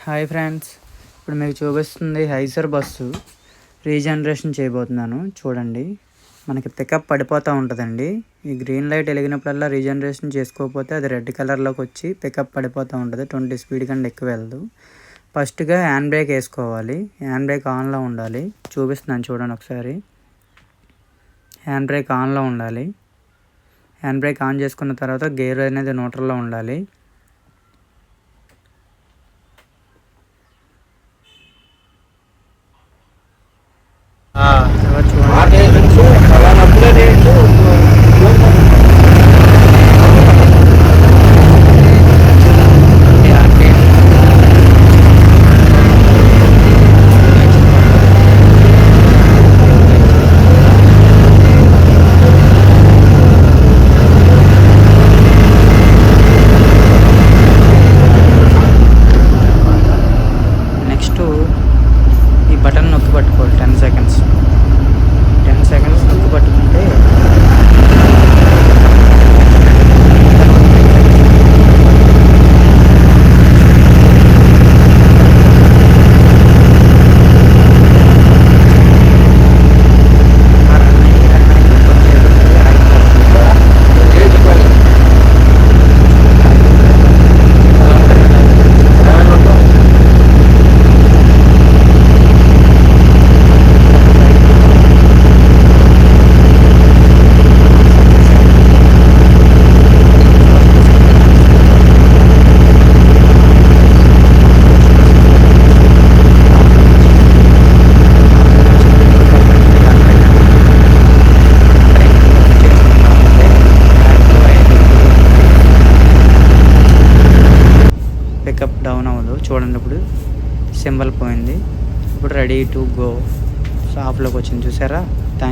Hi friends, ఇప్పుడు మీకు చూపిస్తుంది ఐసర్ బస్సు రీజనరేషన్ చేయబోతున్నాను. చూడండి, మనకి పికప్ పడిపోతూ ఉంటుందండి. ఈ గ్రీన్ లైట్ వెలిగినప్పుడల్లా రీజనరేషన్ చేసుకోకపోతే అది రెడ్ కలర్లోకి వచ్చి పికప్ పడిపోతూ ఉంటుంది. 20 స్పీడ్ కన్నా ఎక్కువ వెళ్ళదు. ఫస్ట్గా హ్యాండ్ బ్రేక్ వేసుకోవాలి. హ్యాండ్ బ్రేక్ ఆన్లో ఉండాలి. చూపిస్తున్నాను చూడండి ఒకసారి. హ్యాండ్ బ్రేక్ ఆన్లో ఉండాలి. హ్యాండ్ బ్రేక్ ఆన్ చేసుకున్న తర్వాత గేర్ అనేది న్యూట్రల్లో ఉండాలి. తర్వాత నెక్స్ట్ ఈ బటన్ నొక్కి పట్టుకోవాలి. 10 సెకండ్స్ నొక్కి పట్టుకుంటే పికప్ డౌన్ అవ్వదు. చూడండి, ఇప్పుడు సింబల్ పోయింది. ఇప్పుడు రెడీ టు గో ఆఫ్లోకి వచ్చింది. చూసారా? థ్యాంక్